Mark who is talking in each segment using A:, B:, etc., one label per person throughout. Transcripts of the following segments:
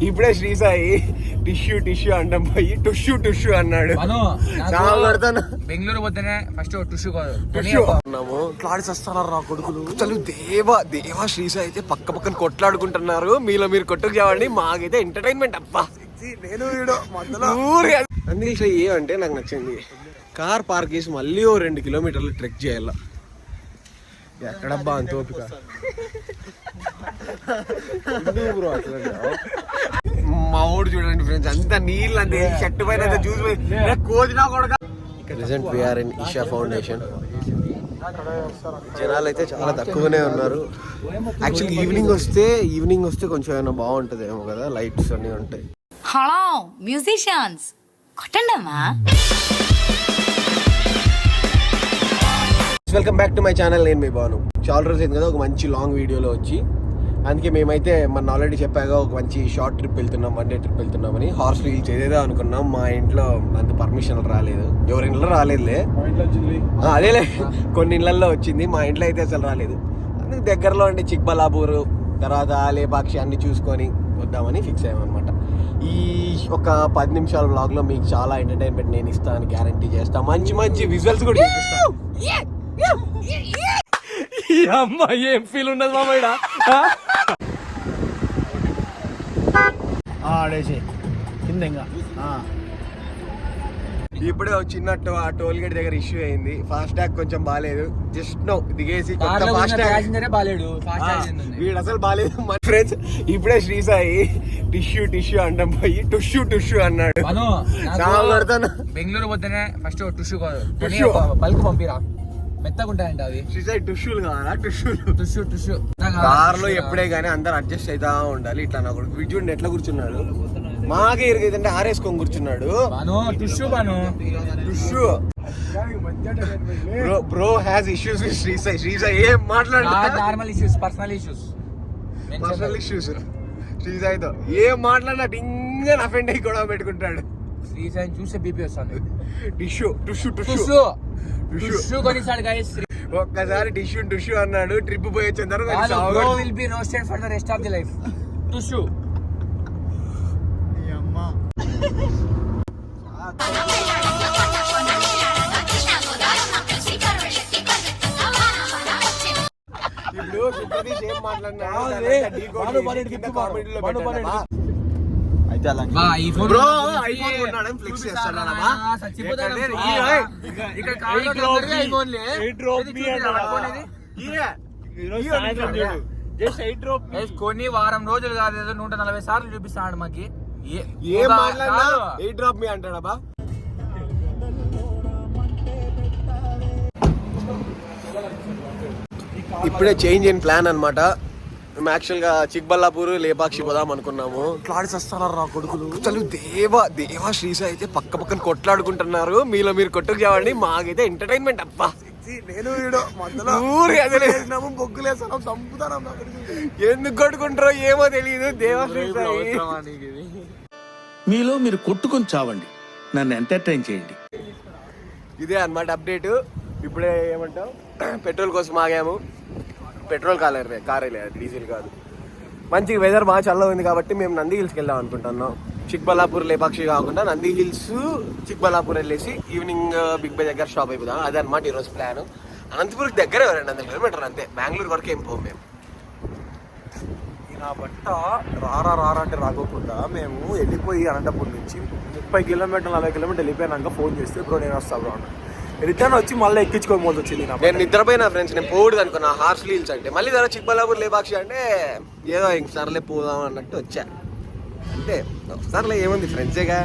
A: ఇప్పుడే శ్రీసాయి టిష్యూ అంటాం పోయి టుష్యూ అన్నాడు.
B: బెంగళూరు పోతేనే ఫస్ట్ టుష్యూ
A: క్లాడిస్ వస్తున్నారు రా కొడుకులు. అసలు దేవా శ్రీసాయి అయితే పక్కన కొట్లాడుకుంటున్నారు. మీలో మీరు కొట్టుకు చేయండి, మాకైతే ఎంటర్టైన్మెంట్ అబ్బా. నేను అందుకే ఏమంటే నాకు నచ్చింది, కార్ పార్క్ చేసి మళ్ళీ 2 కిలోమీటర్లు ట్రెక్ చేయాల. ఎక్కడబ్బా అంత ఓపిక బ్రో. మా ఊడు చూడండి ఫ్రెండ్స్, అంత నీళ్ళు అంతే షర్ట్ పైన జ్యూస్ కోదినా కూడా. Present we are in Isha foundation. జనాలు అయితే చాలా తక్కువనే ఉన్నారు. యాక్చువల్లీ ఈవినింగ్ వస్తే కొంచెం ఏమైనా బాగుంటుంది ఏమో కదా, లైట్స్ అన్నీ ఉంటాయి.
C: హలో మ్యూజిషియన్స్ కొట్టండమ్మా.
A: Welcome back to my channel. నేను మీ బాను. చాలా రోజు అయింది కదా ఒక మంచి లాంగ్ వీడియోలో వచ్చి. అందుకే మేమైతే మన ఆల్రెడీ చెప్పాగా ఒక మంచి షార్ట్ ట్రిప్ వెళ్తున్నాం, 1 డే ట్రిప్ వెళ్తున్నామని. హార్స్ రీల్స్ ఏదేదో అనుకున్నాం. మా ఇంట్లో అంత పర్మిషన్ రాలేదు, ఎవరి ఇంట్లో రాలేదులే, అదేలే కొన్ని ఇళ్లలో వచ్చింది, మా ఇంట్లో అయితే అసలు రాలేదు. అందుకు దగ్గరలో అంటే చిక్బల్లాపూర్ తర్వాత లేపాక్షి అన్ని చూసుకొని వద్దామని ఫిక్స్ అయ్యామన్నమాట. ఈ ఒక 10 నిమిషాల వ్లాగ్లో మీకు చాలా ఎంటర్టైన్మెంట్ నేను ఇస్తాను, గ్యారంటీ చేస్తాను. మంచి విజువల్స్ కూడా చూపిస్తాను. అమ్మా ఏం ఫీల్ ఉండదు మామయ్య. ఇప్పుడే చిన్నట్టు ఆ టోల్ గేట్ దగ్గర ఇష్యూ అయింది. ఫాస్ట్ ట్యాగ్ కొంచెం బాగాలేదు. జస్ట్ నో దిగేసి వీడు అసలు బాగాలేదు. మా ఫ్రెండ్స్ ఇప్పుడే శ్రీసాయి టిష్యూ అంటాం పోయి టుష్యూ అన్నాడు.
B: బెంగళూరు పోతేనే ఫస్ట్ టుష్యూ బల్క్ పంపిరా, మెత్తగుంటాయంట అవి.
A: శ్రీసాయి టుష్యూలు కావాలా?
B: టుష్యూ
A: కార్ లో ఎప్పుడే గానీ అందరు అడ్జస్ట్ అవుతా ఉండాలి. ఇట్లా నా కొడుకు వీడు ఎట్లా కూర్చున్నాడు, మాకే ఇరుగైతే ఆరేసుకొని కూర్చున్నాడు. Tissue bro has issues with Srisai. ఏం మాట్లాడారు?
B: Normal issues, personal issues.
A: శ్రీసాయితో ఏం మాట్లాడినా డింగా అఫెండ్ అయ్యి గొడవ పెట్టుకుంటాడు.
B: శ్రీసాయి చూసే బీపీ వస్తుంది.
A: టిష్యూ
B: కొనిసాడు గైస్.
A: ఒక్కసారి టిష్యూ అన్నాడు. ట్రిప్ పోయి వచ్చిన తర్వాత
B: will be roasted for the rest of the life. Tissue
A: ఇప్పుడు ఏం మాట్లాడినా
B: కొన్ని వారం రోజులు కాదు, 140 సార్లు చూపిస్తాడు మాకి.
A: ఏం మాట్లాడినా ఏ డ్రాప్ మీ అంటాడా. ఇప్పుడే చేంజ్ ఇన్ ప్లాన్ అనమాట. మేము యాక్చువల్గా చిక్బల్లాపూర్ లేపాక్షి పోదాం అనుకున్నాము. క్లాడిస్ వస్తున్నారు రా కొడుకులు. అసలు దేవా శ్రీసాయి అయితే పక్కన కొట్లాడుకుంటున్నారు. మీలో మీరు కొట్టుకు చేయండి, మాకైతే ఎంటర్టైన్మెంట్ అబ్బా. నేను బొగ్గులేసాం చంపుతాను. ఎందుకు కొట్టుకుంటారో ఏమో తెలియదు. దేవా శ్రీసాయి
D: మీలో మీరు కొట్టుకొని చావండి, నన్ను ఎంటర్టైన్ చేయండి.
A: ఇదే అన్నమాట అప్డేట్. ఇప్పుడే ఏమంటావు, పెట్రోల్ కోసం ఆగాము. పెట్రోల్ కారే లేదు, డీజిల్ కాదు. మంచి వెదర్ బాగా చల్లగా ఉంది కాబట్టి మేము నంది హిల్స్కి వెళ్దాం అనుకుంటున్నాం. చిక్బల్లాపూర్ లేపాక్షి కాకుండా నంది హిల్స్ చిక్బల్లాపూర్ వెళ్ళేసి ఈవినింగ్ బిగ్ బై దగ్గర షాప్ అయిపోదాం. అదే అనమాట ఈరోజు ప్లాన్. అనంతపూర్కి దగ్గరే 200 కిలోమీటర్లు అంతే. బెంగళూరు వరకు ఏం పోము మేము. నా బట్ట రారా అంటే రాకోకుండా మేము వెళ్ళిపోయి అనంతపూర్ నుంచి 30 కిలోమీటర్లు 40 కిలోమీటర్లు వెళ్ళిపోయినాక ఫోన్ చేస్తే బ్రో నేను వస్తాను బ్రో అన్న. రిటర్న్ వచ్చి మళ్ళీ ఎక్కించుకోకపోతే వచ్చింది. నేను నిద్రపోయినా ఫ్రెండ్స్, నేను పోవద్దు అనుకున్నా హార్స్ రీల్స్ అంటే. మళ్ళీ ధర చిక్బల్లాపూర్ లేపాక్షి అంటే ఏదో ఇంక సర్లే పోదాం అన్నట్టు వచ్చా అంటే. సర్లే ఏముంది ఫ్రెండ్సేగా.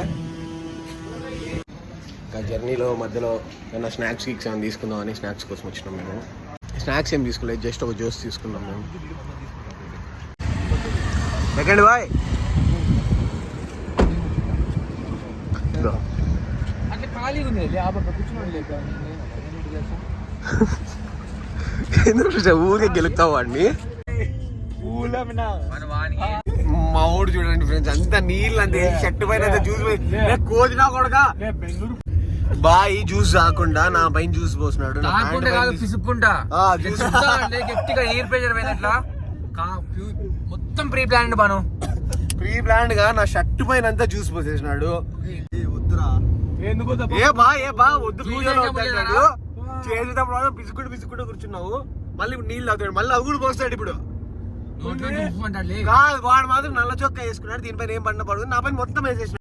A: ఇంకా జర్నీలో మధ్యలో ఏమైనా స్నాక్స్ ఏమైనా తీసుకుందాం అని స్నాక్స్ కోసం వచ్చినాం మేము. స్నాక్స్ ఏం తీసుకోలేదు, జస్ట్ ఒక జ్యూస్ తీసుకున్నాం మేము. సెకండ్ బాయ్ ఊరికే గెలుపుతావు వాడిని. మా ఊడు చూడండి ఫ్రెండ్స్, అంత నీళ్ళు అంతే షర్ట్ పైన జ్యూస్ కోదినా కొడక. బాయ్ జ్యూస్ కాకుండా నా పైన జ్యూస్ పోసినాడు.
B: మొత్తం ప్రీ ప్లాన్ బాను.
A: ప్రీ ప్లాన్డ్ గా నా షర్ట్ పైన అంతా జ్యూస్ పోసేసినాడు.
B: ఎందుకు
A: ఏ బా వద్దు చేసేటప్పుడు బిస్కుట్ కూర్చున్నావు. మళ్ళీ నీళ్ళు తాగుతాడు, మళ్ళీ అవి కూడా పోస్తాడు. ఇప్పుడు కాదు, వాడు మాత్రం నల్ల చొక్కా వేసుకున్నాడు. దీనిపైన ఏం పండ పడదు, నా పైన మొత్తం వేసేసిన.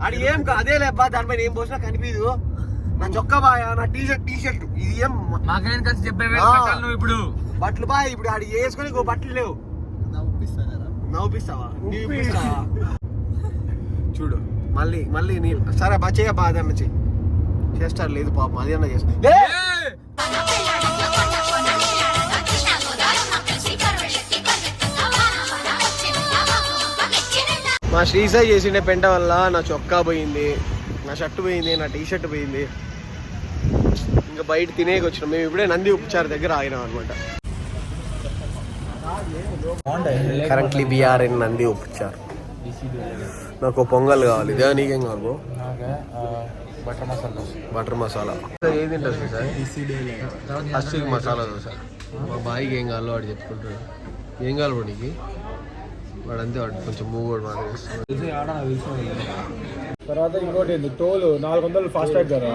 A: అది ఏం అదే లేబ్బా, దానిపైన ఏం పోసినా కనిపించదు. నా చొక్కా బాయా, నా టీషర్ట్ ఇది ఏం
B: ఇప్పుడు
A: బట్టలు బాయ్. ఇప్పుడు ఆడి వేసుకొని బట్టలు లేవు. నవ్వుపిస్తావా? చూడు మళ్ళీ నీ సరే బా చేయ బా అదన్న చేస్తారు. లేదు పాపం అది అన్న చేస్తా. మా శ్రీసాయి చేసిండే పెంట వల్ల నా చొక్కా పోయింది, నా షర్ట్ పోయింది, నా టీషర్ట్ పోయింది. ఇంకా బయట తినేకి వచ్చినాం. మేము ఇప్పుడే నంది ఉపచార దగ్గర ఆగినాం అనమాట. Currently we are in Nandi Upachar. నాకు పొంగల్ కావాలి. ఇదే నీకేం కావాలి? బటర్ మసాలా. ఏం తింటారు సార్? హస్సీకి మసాలా దోశ. మా బాయికి ఏం కావాలో వాడు చెప్పుకుంటాడు. ఏం కావాలి వాడికి? వాడు అంతే, వాడు కొంచెం మూవ్ కూడా మాత్రం.
B: తర్వాత ఇంకోటి టోల్ 400 ఫాస్ట్ ట్యాగ్ కదా,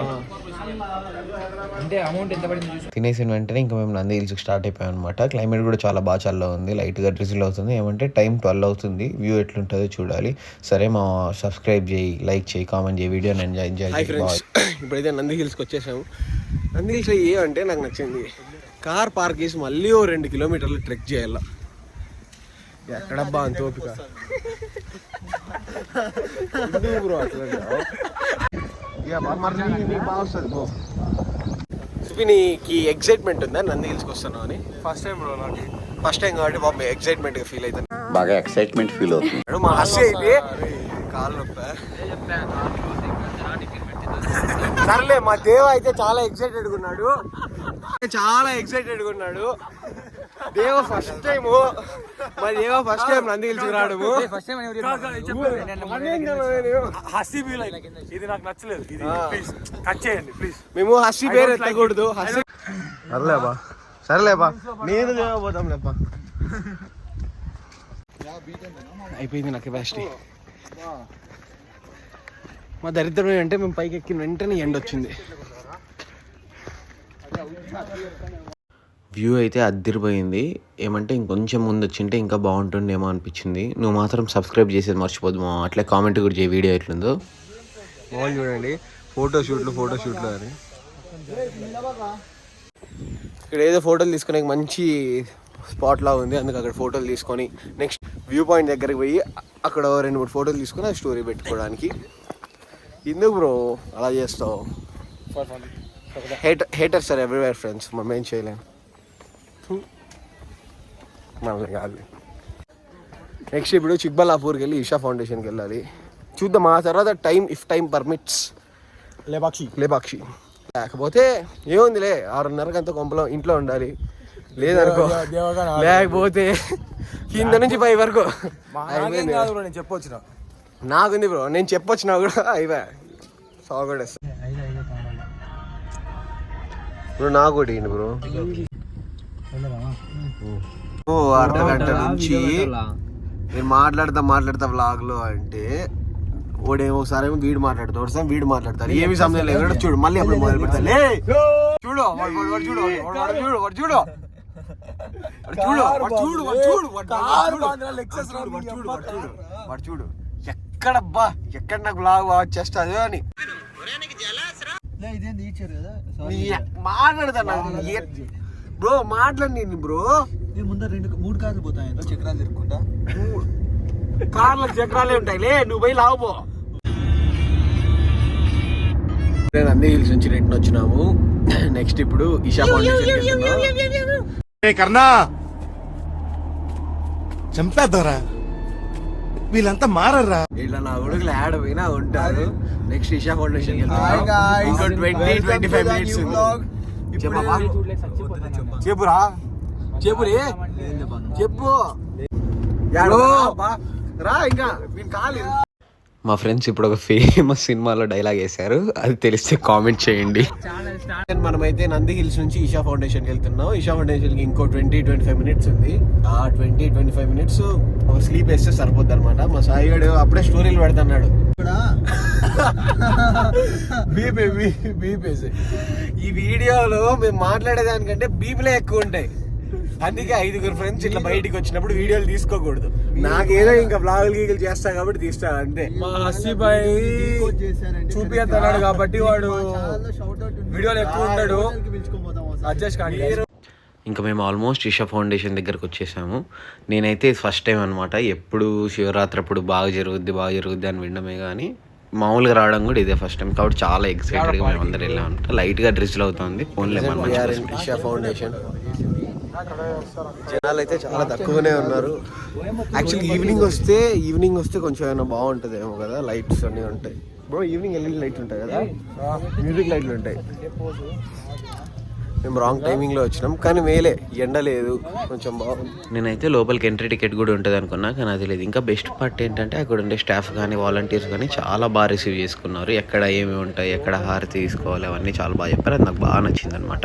B: అంటే అమౌంట్ ఎంత పడింది?
E: తినేసిన వెంటనే ఇంకా మేము నంది హిల్స్కి స్టార్ట్ అయిపోయాం అనమాట. క్లైమేట్ కూడా చాలా బాగా చల్లగా ఉంది, లైట్గా డ్రిజిల్ అవుతుంది. ఏమంటే టైం 12 అవుతుంది. వ్యూ ఎట్లుంటుందో చూడాలి. సరే, మా సబ్స్క్రైబ్ చేయి, లైక్ చేయి, కామెంట్ చేయి, వీడియోని ఎంజాయ్ చేయి.
A: ఇప్పుడైతే నంది హిల్స్కి వచ్చేసాము. నంది హిల్స్ ఏమంటే నాకు నచ్చింది, కార్ పార్క్ చేసి మళ్ళీ 2 కిలోమీటర్లు ట్రెక్ చేయాల. ఎక్కడబ్బా అంత ఓపిక బ్రో. అట్లా బాగా వస్తుంది బ్రో. సుపి, నీకు ఎక్సైట్మెంట్ ఉందా నంది హిల్స్కి వస్తాను అని?
B: ఫస్ట్ టైం బ్రో, నాకు
A: ఫస్ట్ టైం కాబట్టి బాబు ఎక్సైట్మెంట్ గా ఫీల్ అవుతాను.
E: బాగా ఎక్సైట్మెంట్ ఫీల్ అవుతుంది.
A: మా హస్సీ అయితే కాళ్ళు నొప్పా. సర్లే, మా దేవ అయితే చాలా ఎక్సైటెడ్గా ఉన్నాడు. దేవ ఫస్ట్ టైం నంది హిల్స్కి రావడము.
B: ఇది నాకు నచ్చలేదు. ఇది ప్లీజ్ కట్ చేయండి ప్లీజ్.
A: మేము హస్సీ పేరు ఎత్తకూడదు. సర్లేబా నేను పోతాం లేపా. అయిపోయింది నా కెపాసిటీ. మా దరిద్రం ఏంటంటే మేము పైకి ఎక్కిన వెంటనే ఎండ వచ్చింది.
E: వ్యూ అయితే అద్దరిపోయింది. ఏమంటే ఇంకొంచెం ముందు వచ్చింటే ఇంకా బాగుంటుండేమో అనిపించింది. నువ్వు మాత్రం సబ్స్క్రైబ్ చేసేది మర్చిపోదు. అట్లే కామెంట్ కూడా చేయి వీడియో ఎట్లుందో.
A: మామూలు చూడండి, ఫోటోషూట్లు అని. ఇక్కడ ఏదో ఫోటోలు తీసుకునే మంచి స్పాట్ లా ఉంది. అందుకు అక్కడ ఫోటోలు తీసుకొని నెక్స్ట్ వ్యూ పాయింట్ దగ్గరికి పోయి అక్కడ 2-3 ఫోటోలు తీసుకొని ఆ స్టోరీ పెట్టుకోవడానికి. ఎందుకు బ్రో అలా చేస్తావు? Haters are everywhere friends. మనం ఏం చేయలేం. మనల్ని కాదు. నెక్స్ట్ ఇప్పుడు చిక్బల్లాపూర్కి వెళ్ళి ఈషా ఫౌండేషన్కి వెళ్ళాలి. చూద్దాం. ఆ తర్వాత ఇఫ్ టైం పర్మిట్స్ లేపాక్షి. లేకపోతే ఏముందిలే, 6:30 అంతా కొంపలో ఇంట్లో ఉండాలి. లేదనుకో, లేకపోతే కింద నుంచి 5 వరకు
B: చెప్పొచ్చిన
A: నాకుంది బ్రో. నేను చెప్పొచ్చినా కూడా అయిపోయా సాగడేస్తా బ్రో. నాకు ఒకటి బ్రో. అర్ధగంట నుంచి నేను మాట్లాడతా వ్లాగ్ లో అంటే ఒకసారి వీడు మాట్లాడతాడు, ఏమి సమయం లేదు. చూడు మళ్ళీ అప్పుడు మొదలు పెడతాడు. చూడు ఎక్కడ నాకు వ్లాగ్ వాచ్ చేస్తాదో అని మాట్లాడతా బ్రో. మాట్లాడి బ్రో,
F: ముందర 2-3 కార్లు పోతాయి, చక్రాలు తిరుక్కుంటా.
A: కార్లకు చక్రాలే ఉంటాయిలే, నువ్వు పోయి లావుపో. నంది హిల్స్ నుంచి రిటర్న్ వచ్చినాము. నెక్స్ట్ ఇప్పుడు ఈషా ఫౌండేషన్.
D: కర్ణా చంపేద్దారా, వీళ్ళంతా మారరా.
A: ఇట్లా నా కొడుకులు యాడ్ పోయినా ఉంటారు. నెక్స్ట్ ఈషా ఫౌండేషన్ ఇంకో 20-25 మినిట్స్. చెప్పురా చెప్పు రా. ఇంకా వీళ్ళు కాలేదు.
E: మా ఫ్రెండ్స్ ఇప్పుడు ఒక ఫేమస్ సినిమాలో డైలాగ్ వేశారు, అది తెలిస్తే కామెంట్ చేయండి.
A: మనమైతే నంది హిల్స్ నుంచి ఈషా ఫౌండేషన్కి వెళ్తున్నాం. ఈషా ఫౌండేషన్కి ఇంకో 20-25 మినిట్స్ ఉంది. ఆ 20-25 మినిట్స్ స్లీప్ వేస్తే సరిపోద్ది అనమాట. మా సాయిగాడు అప్పుడే స్టోరీలు పెడుతున్నాడు. ఈ వీడియోలో మేము మాట్లాడేదానికంటే బీపీలే ఎక్కువ ఉంటాయి. అందుకే 5 ఫ్రెండ్స్ ఇట్లా బయటికి వచ్చినప్పుడు వీడియోలు తీసుకోకూడదు. నాకేదో ఇంకా బ్లాగులు గీగులు చేస్తా కాబట్టి తీస్తా అంతే.
B: మా హస్సీబాయ్ చూపిస్తున్నాడు కాబట్టి వాడు వీడియోలు ఎక్కువ ఉంటాడు, అడ్జస్ట్ కానీ.
E: ఇంకా మేము ఆల్మోస్ట్ ఈషా ఫౌండేషన్ దగ్గరకు వచ్చేసాము. నేనైతే ఫస్ట్ టైం అనమాట, ఎప్పుడు శివరాత్రి అప్పుడు బాగా జరుగుద్ది అని వినడమే కానీ మామూలుగా రావడం కూడా ఇదే ఫస్ట్ టైం కాబట్టి చాలా ఎక్సైటెడ్గా మేము అందరు వెళ్ళాం అనమాట. లైట్గా డ్రిజిల్ అవుతుంది. ఓన్లీ
A: ఈషా ఫౌండేషన్ జనాలు అయితే చాలా తక్కువనే ఉన్నారు. యాక్చువల్లీ ఈవినింగ్ వస్తే కొంచెం ఏమైనా బాగుంటుంది ఏమో కదా, లైట్స్ అన్నీ ఉంటాయి. బ్రో ఈవినింగ్ ఎల్ఈడి లైట్స్ ఉంటాయి కదా, మ్యూజిక్ లైట్లు ఉంటాయి. మేము రాంగ్ టైమింగ్లో వచ్చినాం కానీ మేలే, ఎండ లేదు, కొంచెం బాగుంది.
E: నేనైతే లోపలికి ఎంట్రీ టికెట్ కూడా ఉంటుంది అనుకున్నా కానీ అది లేదు. ఇంకా బెస్ట్ పార్ట్ ఏంటంటే అక్కడ ఉండే స్టాఫ్ కానీ వాలంటీర్స్ కానీ చాలా బాగా రిసీవ్ చేసుకున్నారు. ఎక్కడ ఏమి ఉంటాయి, ఎక్కడ హారతి తీసుకోవాలి, అవన్నీ చాలా బాగా చెప్పారు. అది నాకు బాగా నచ్చింది అనమాట.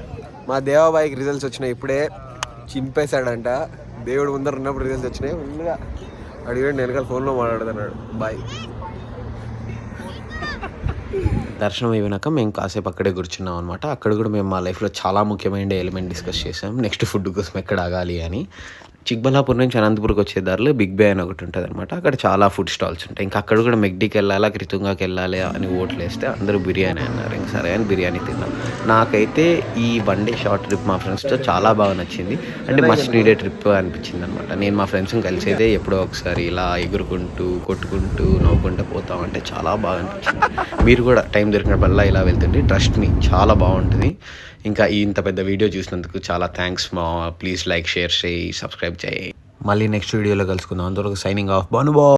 A: మా దేవాబాయికి రిజల్ట్స్ వచ్చినాయి, ఇప్పుడే చింపేశాడంట. దేవుడు ముందర ఉన్నప్పుడు రిజల్ట్స్ వచ్చినాయి. ముందుగా అడిగాడు, వెనకాల ఫోన్లో మాట్లాడుతున్నాడు. బాయ్.
E: దర్శనం అయినాక మేము కాసేపు అక్కడే కూర్చున్నాం అనమాట. అక్కడ కూడా మేము మా లైఫ్లో చాలా ముఖ్యమైన ఎలిమెంట్ డిస్కస్ చేసాం, నెక్స్ట్ ఫుడ్ కోసం ఎక్కడ ఆగాలి అని. చిక్బల్లాపూర్ నుంచి అనంతపూర్కి వచ్చే దారిలో బిగ్ బే అని ఒకటి ఉంటుంది అనమాట. అక్కడ చాలా ఫుడ్ స్టాల్స్ ఉంటాయి. ఇంకా అక్కడ కూడా మెక్డీకి వెళ్ళాలా, క్రితుంగాకి వెళ్ళాలి అని ఓట్లు వేస్తే అందరూ బిర్యానీ అన్నారు. ఇంక సరే అని బిర్యానీ తిన్నాం. నాకైతే ఈ 1 డే షార్ట్ ట్రిప్ మా ఫ్రెండ్స్తో చాలా బాగా నచ్చింది. అంటే మస్ట్ నీడే ట్రిప్ అనిపించింది అనమాట. నేను మా ఫ్రెండ్స్ని కలిసి అయితే ఎప్పుడో ఒకసారి ఇలా ఎగురుకుంటూ కొట్టుకుంటూ నవ్వుకుంటూ పోతామంటే చాలా బాగా అనిపించింది. మీరు కూడా టైం దొరికినప్పుడల్లా ఇలా వెళ్తుంటే ట్రస్ట్ మీ చాలా బాగుంటుంది. ఇంకా ఇంత పెద్ద వీడియో చూసినందుకు చాలా థ్యాంక్స్ మా. ప్లీజ్ లైక్, షేర్ చేయి, సబ్స్క్రైబ్ చేయి. మళ్ళీ నెక్స్ట్ వీడియోలో కలుసుకుందాం. అంతవరకు సైనింగ్ ఆఫ్. బాను.